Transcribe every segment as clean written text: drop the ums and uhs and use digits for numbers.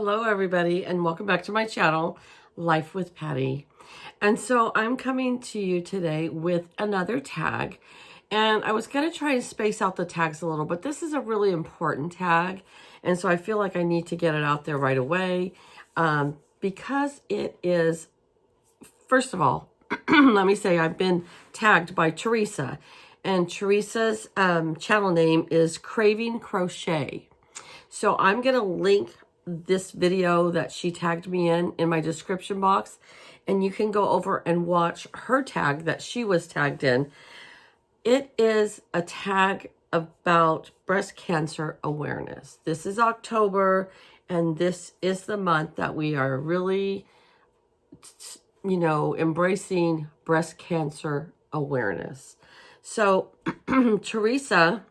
Hello, everybody, and welcome back to my channel, Life with Patty. And so I'm coming to you today with another tag. And I was going to try and space out the tags a little, but this is a really important tag. And so I feel like I need to get it out there right away because it is, first of all, let me say I've been tagged by Theresa. And Theresa's channel name is Craving Crochet. So I'm going to link this video that she tagged me in my description box, and you can go over and watch her tag that she was tagged in. It is a tag about breast cancer awareness. This is October, and this is the month that we are really, embracing breast cancer awareness. So Theresa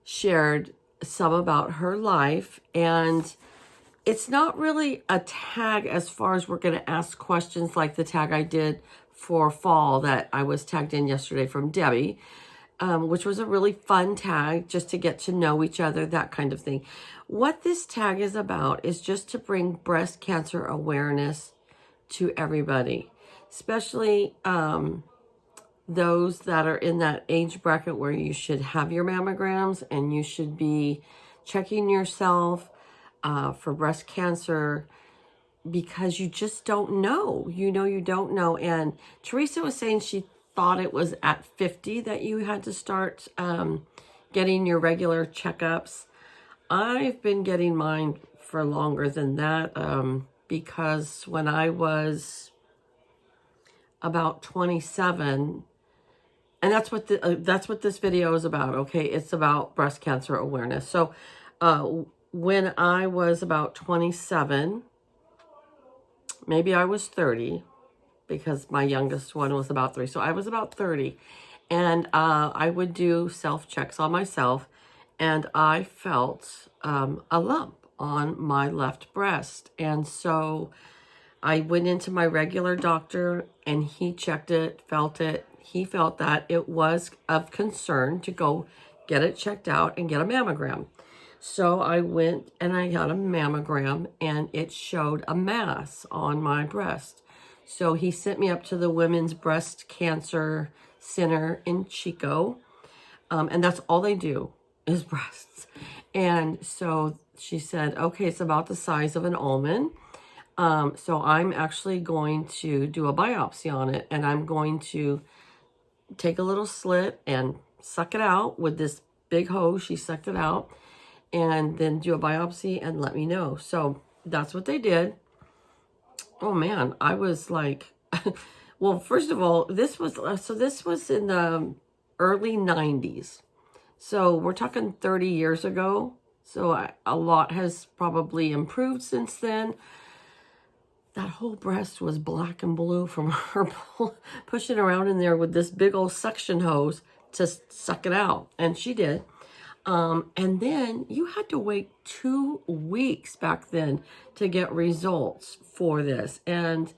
shared some about her life, and it's not really a tag as far as we're going to ask questions like the tag I did for fall that I was tagged in yesterday from Debbie, which was a really fun tag just to get to know each other, that kind of thing. What this tag is about is just to bring breast cancer awareness to everybody, especially those that are in that age bracket where you should have your mammograms and you should be checking yourself for breast cancer, because you just don't know. You don't know. And Theresa was saying she thought it was at 50 that you had to start getting your regular checkups. I've been getting mine for longer than that because when I was about 27, and that's what this video is about, okay? It's about breast cancer awareness. So when I was about 27, maybe I was 30, because my youngest one was about 3. So I was about 30, and I would do self-checks on myself, and I felt a lump on my left breast. And so I went into my regular doctor, and he checked it, felt it. He felt that it was of concern to go get it checked out and get a mammogram. So I went and I got a mammogram, and it showed a mass on my breast. So he sent me up to the Women's Breast Cancer Center in Chico. And that's all they do is breasts. And so she said, okay, it's about the size of an almond. So I'm actually going to do a biopsy on it, and I'm going to take a little slit and suck it out with this big hose. She sucked it out, and then do a biopsy and let me know. So that's what they did. Oh man, I was like, well, first of all, this was in the early 90s. So we're talking 30 years ago. So a lot has probably improved since then. That whole breast was black and blue from her pushing around in there with this big old suction hose to suck it out. And she did. And then you had to wait 2 weeks back then to get results for this. And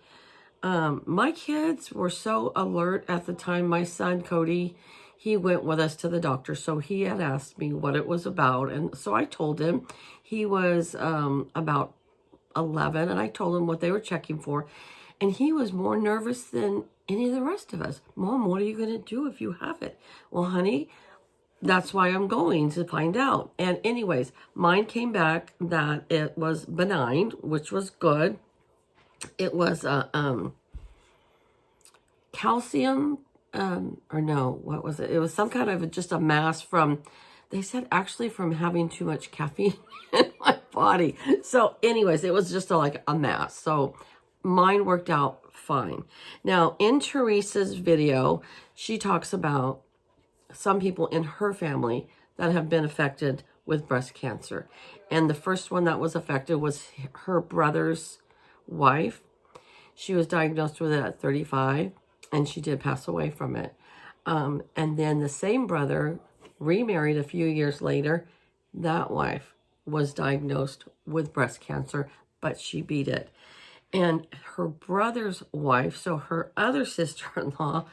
my kids were so alert at the time. My son, Cody, he went with us to the doctor. So he had asked me what it was about. And so I told him. He was about 11, and I told him what they were checking for, and he was more nervous than any of the rest of us. Mom, what are you going to do if you have it? Well, honey, that's why I'm going to find out. And anyways, mine came back that it was benign, which was good. It was calcium, or no, what was it? It was some kind of just a mass from, they said actually from having too much caffeine in my body. So anyways, it was just like a mass. So mine worked out fine. Now in Theresa's video, she talks about some people in her family that have been affected with breast cancer. And the first one that was affected was her brother's wife. She was diagnosed with it at 35, and she did pass away from it. And then the same brother remarried a few years later. That wife was diagnosed with breast cancer, but she beat it. And her brother's wife, so her other sister-in-law,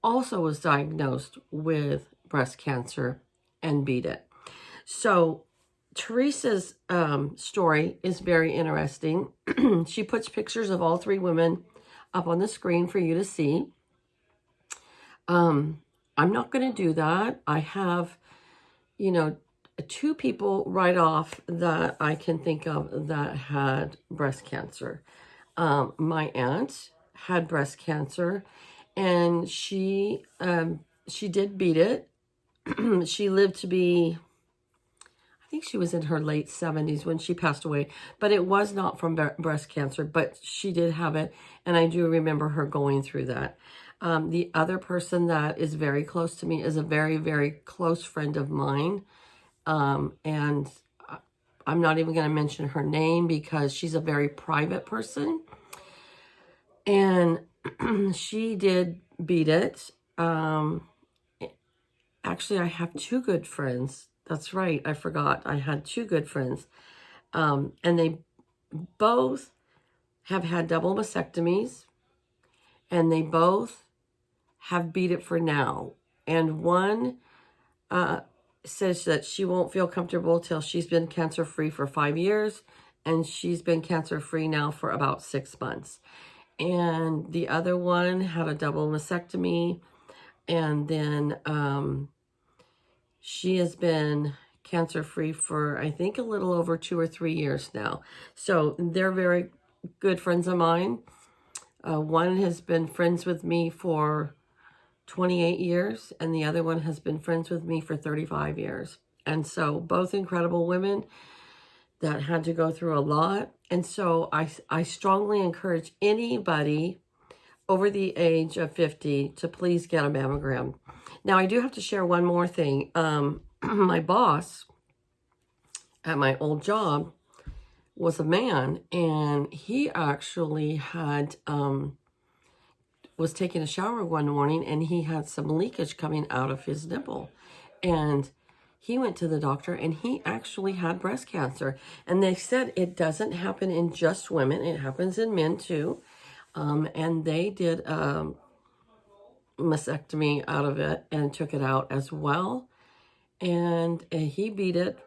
also was diagnosed with breast cancer and beat it. So Teresa's story is very interesting. She puts pictures of all three women up on the screen for you to see. I'm not going to do that. I have, you know, two people right off that I can think of that had breast cancer. My aunt had breast cancer, and she did beat it. She lived to be, I think she was in her late 70s when she passed away, but it was not from breast cancer, but she did have it, and I do remember her going through that. The other person that is very close to me is a very, very close friend of mine, and I'm not even going to mention her name because she's a very private person, and she did beat it. Actually, I have two good friends. That's right. I forgot. I had two good friends. And they both have had double mastectomies. And they both have beat it for now. And one says that she won't feel comfortable till she's been cancer-free for 5 years. And she's been cancer-free now for about 6 months. And the other one had a double mastectomy. And then she has been cancer-free for, I think, a little over 2 or 3 years now. So they're very good friends of mine. One has been friends with me for 28 years, and the other one has been friends with me for 35 years. And so both incredible women that had to go through a lot. And so I strongly encourage anybody over the age of 50 to please get a mammogram. Now, I do have to share one more thing. My boss at my old job was a man, and he actually had was taking a shower one morning, and he had some leakage coming out of his nipple. And he went to the doctor, and he actually had breast cancer. And they said it doesn't happen in just women. It happens in men, too. And they did mastectomy out of it and took it out as well. And he beat it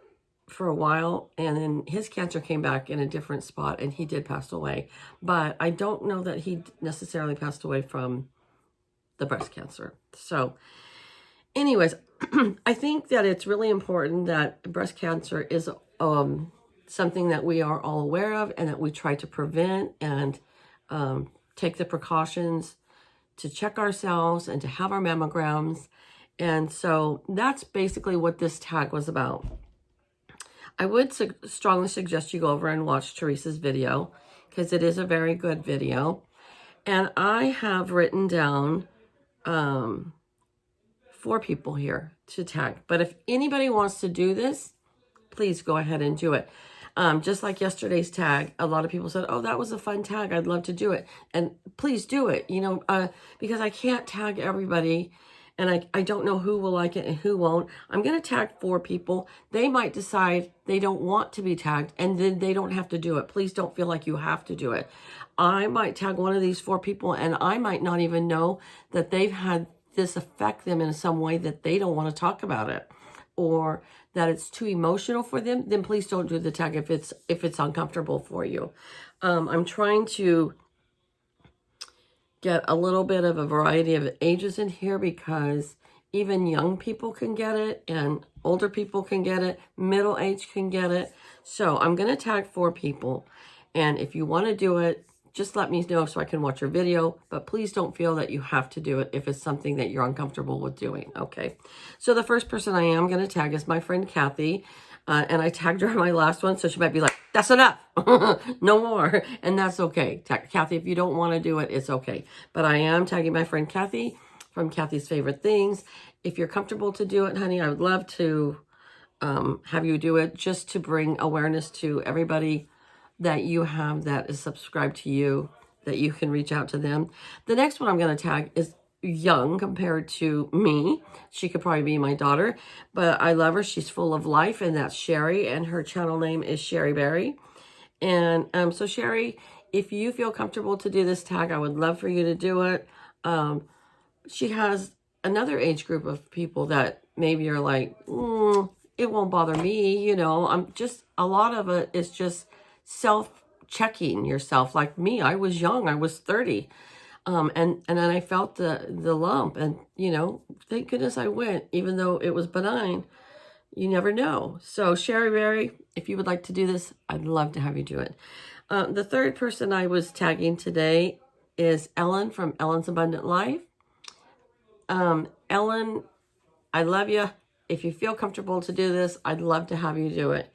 for a while, and then his cancer came back in a different spot, and he did pass away. But I don't know that he necessarily passed away from the breast cancer. So anyways, I think that it's really important that breast cancer is something that we are all aware of and that we try to prevent and take the precautions to check ourselves and to have our mammograms. And so that's basically what this tag was about. I would strongly suggest you go over and watch Theresa's video because it is a very good video. And I have written down 4 people here to tag. But if anybody wants to do this, please go ahead and do it. Just like yesterday's tag, a lot of people said, oh, that was a fun tag. I'd love to do it. And please do it, because I can't tag everybody. And I don't know who will like it and who won't. I'm going to tag 4 people. They might decide they don't want to be tagged, and then they don't have to do it. Please don't feel like you have to do it. I might tag one of these 4 people, and I might not even know that they've had this affect them in some way that they don't want to talk about it, or that it's too emotional for them. Then please don't do the tag if it's uncomfortable for you. I'm trying to get a little bit of a variety of ages in here because even young people can get it and older people can get it, middle age can get it. So I'm going to tag 4 people. And if you want to do it, just let me know so I can watch your video, but please don't feel that you have to do it if it's something that you're uncomfortable with doing, okay? So the first person I am going to tag is my friend Kathy, and I tagged her in my last one, so she might be like, that's enough, no more, and that's okay. Kathy, if you don't want to do it, it's okay. But I am tagging my friend Kathy from Kathy's Favorite Things. If you're comfortable to do it, honey, I would love to have you do it just to bring awareness to everybody that you have that is subscribed to you, that you can reach out to them. The next one I'm going to tag is young compared to me. She could probably be my daughter, but I love her. She's full of life, and that's Sherry, and her channel name is Sherry Berry. And so Sherry, if you feel comfortable to do this tag, I would love for you to do it. She has another age group of people that maybe are like, it won't bother me, you know. I'm just, a lot of it is just self-checking yourself. Like me, I was young, I was 30. And then I felt the lump, and, you know, thank goodness I went, even though it was benign. You never know. So Sherry Berry, if you would like to do this, I'd love to have you do it. The third person I was tagging today is Ellen from Ellen's Abundant Life. Ellen, I love you. If you feel comfortable to do this, I'd love to have you do it.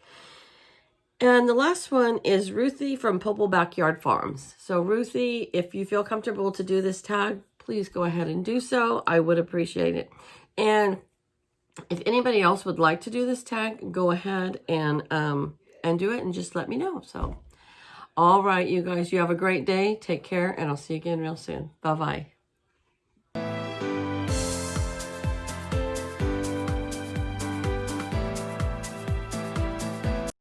And the last one is Ruthie from Popple Backyard Farms. So Ruthie, if you feel comfortable to do this tag, please go ahead and do so. I would appreciate it. And if anybody else would like to do this tag, go ahead and do it, and just let me know. So, all right, you guys, you have a great day. Take care, and I'll see you again real soon. Bye-bye.